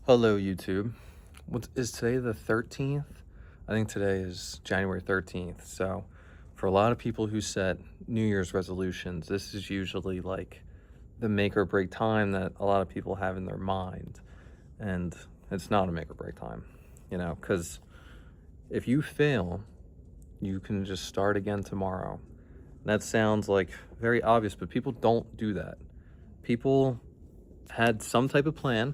Hello, YouTube. What is today, the 13th? I think today is January 13th. So, for a lot of people who set New Year's resolutions, this is usually like the make or break time that a lot of people have in their mind. And it's not a make or break time, because if you fail, you can just start again tomorrow. That sounds like very obvious, but people don't do that. People had some type of plan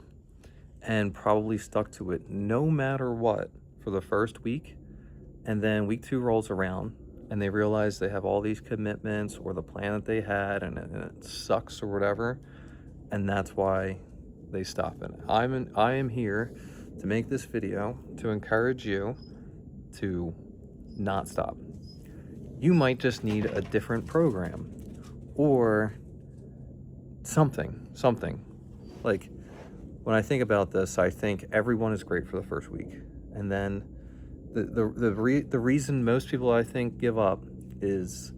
and probably stuck to it no matter what for the first week. And then week two rolls around and they realize they have all these commitments or the plan that they had and it sucks or whatever. And that's why they stop it. I am here to make this video to encourage you to not stop. You might just need a different program or something. Like, when I think about this, I think everyone is great for the first week. And then the reason most people, I think, give up is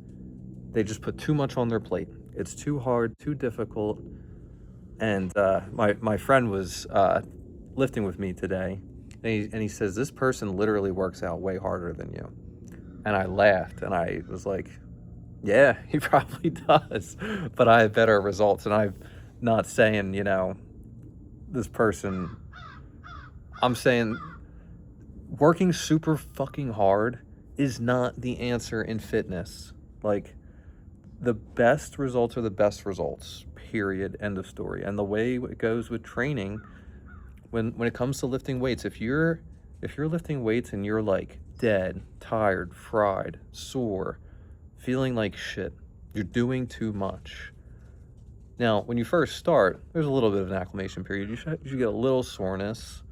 they just put too much on their plate. It's too hard, too difficult. And my friend was lifting with me today, and he says, this person literally works out way harder than you. And I laughed, and I was like, yeah, he probably does. But I have better results. And I'm not saying, this person, I'm saying working super fucking hard is not the answer in fitness. Like, the best results are the best results, period, end of story. And the way it goes with training, when it comes to lifting weights, if you're lifting weights and you're like dead, tired, fried, sore, feeling like shit, you're doing too much. Now, when you first start, there's a little bit of an acclimation period. You should get a little soreness,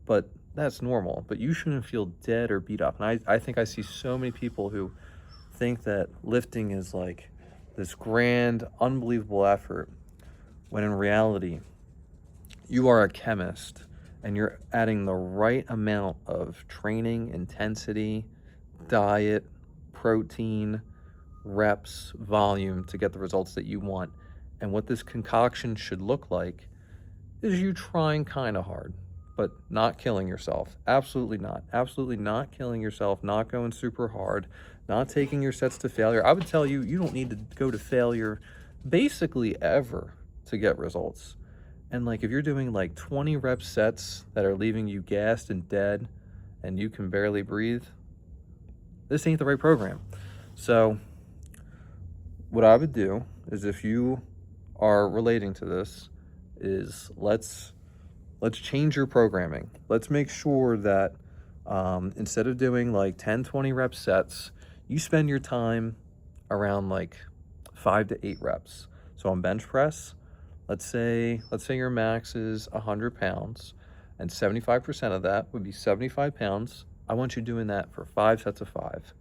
but that's normal. But you shouldn't feel dead or beat up. And I think I see so many people who think that lifting is like this grand, unbelievable effort, when in reality, you are a chemist and you're adding the right amount of training, intensity, diet, protein, reps, volume to get the results that you want. And what this concoction should look like is you trying kind of hard, but not killing yourself. Absolutely not. Absolutely not killing yourself, not going super hard, not taking your sets to failure. I would tell you, you don't need to go to failure basically ever to get results. And like, if you're doing like 20 rep sets that are leaving you gassed and dead and you can barely breathe, this ain't the right program. So what I would do is, if you are relating to this, is let's change your programming. Let's make sure that instead of doing like 10-20 rep sets, you spend your time around like 5 to 8 reps. So on bench press, let's say your max is 100 pounds and 75% of that would be 75 pounds. I want you doing that for 5 sets of 5.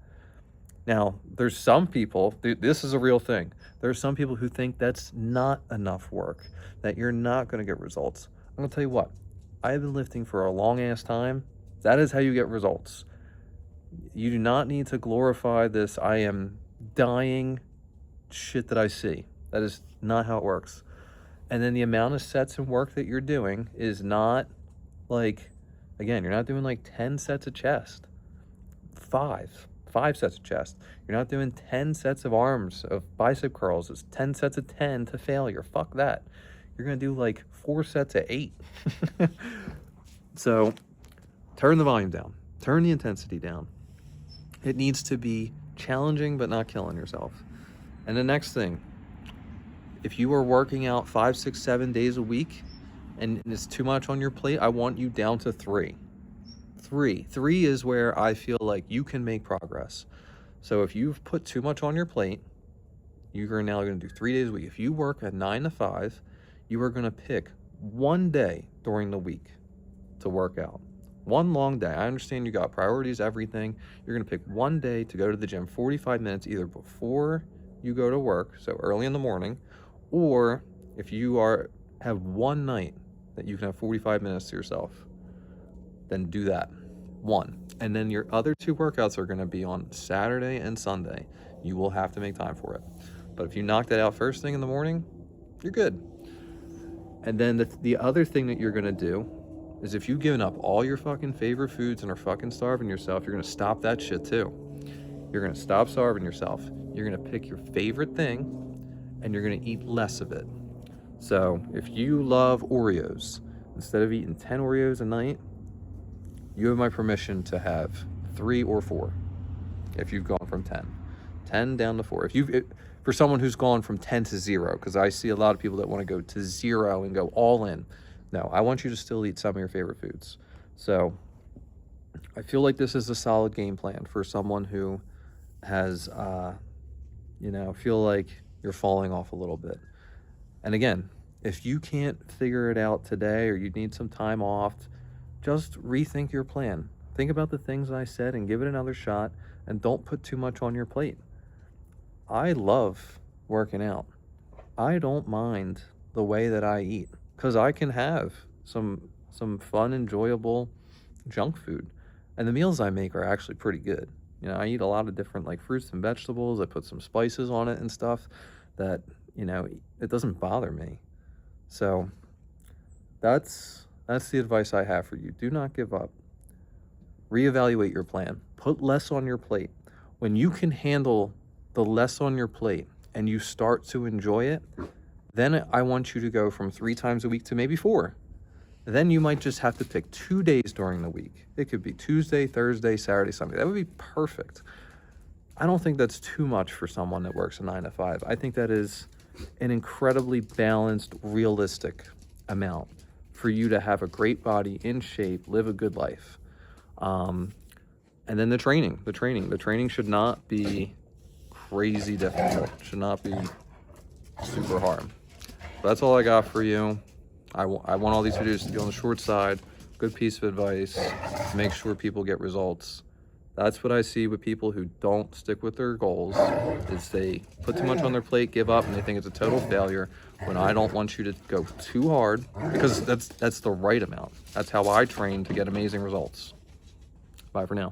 Now, there's some people, this is a real thing. There's some people who think that's not enough work, that you're not going to get results. I'm going to tell you what, I have been lifting for a long ass time. That is how you get results. You do not need to glorify this I am dying shit that I see. That is not how it works. And then the amount of sets and work that you're doing is not like, again, you're not doing like 10 sets of chest. 5 sets of chest. You're not doing 10 sets of arms of bicep curls. It's 10 sets of 10 to failure. Fuck that. You're going to do like 4 sets of 8. So turn the volume down. Turn the intensity down. It needs to be challenging but not killing yourself. And the next thing, if you are working out 5, 6, 7 days a week and it's too much on your plate, I want you down to 3. 3 is where I feel like you can make progress. So if you've put too much on your plate, you're now going to do 3 days a week. If you work at 9 to 5, you are going to pick one day during the week to work out. One long day. I understand you got priorities, everything. You're going to pick one day to go to the gym, 45 minutes, either before you go to work, so early in the morning, or if you have one night that you can have 45 minutes to yourself, then do that. 1. And then your other 2 workouts are going to be on Saturday and Sunday. You will have to make time for it. But if you knock that out first thing in the morning, you're good. And then the other thing that you're going to do is if you've given up all your fucking favorite foods and are fucking starving yourself, you're gonna stop that shit too. You're gonna stop starving yourself. You're gonna pick your favorite thing and you're gonna eat less of it. So if you love Oreos, instead of eating 10 Oreos a night, you have my permission to have 3 or 4 if you've gone from 10 down to 4. For someone who's gone from 10 to 0, because I see a lot of people that want to go to 0 and go all in. No, I want you to still eat some of your favorite foods. So I feel like this is a solid game plan for someone who has, feel like you're falling off a little bit. And again, if you can't figure it out today or you need some time off, just rethink your plan. Think about the things I said and give it another shot, and don't put too much on your plate. I love working out. I don't mind the way that I eat because I can have some fun, enjoyable junk food. And the meals I make are actually pretty good. I eat a lot of different like fruits and vegetables. I put some spices on it and stuff that, it doesn't bother me. So that's the advice I have for you. Do not give up. Reevaluate your plan. Put less on your plate. When you can handle the less on your plate and you start to enjoy it, then I want you to go from 3 times a week to maybe 4. Then you might just have to pick 2 days during the week. It could be Tuesday, Thursday, Saturday, Sunday. That would be perfect. I don't think that's too much for someone that works a 9 to 5. I think that is an incredibly balanced, realistic amount for you to have a great body, in shape, live a good life. And then the training should not be crazy difficult. It should not be super hard. But that's all I got for you. I want all these videos to be on the short side. Good piece of advice to make sure people get results. That's what I see with people who don't stick with their goals, is they put too much on their plate, give up, and they think it's a total failure, when I don't want you to go too hard, because that's the right amount. That's how I train to get amazing results. Bye for now.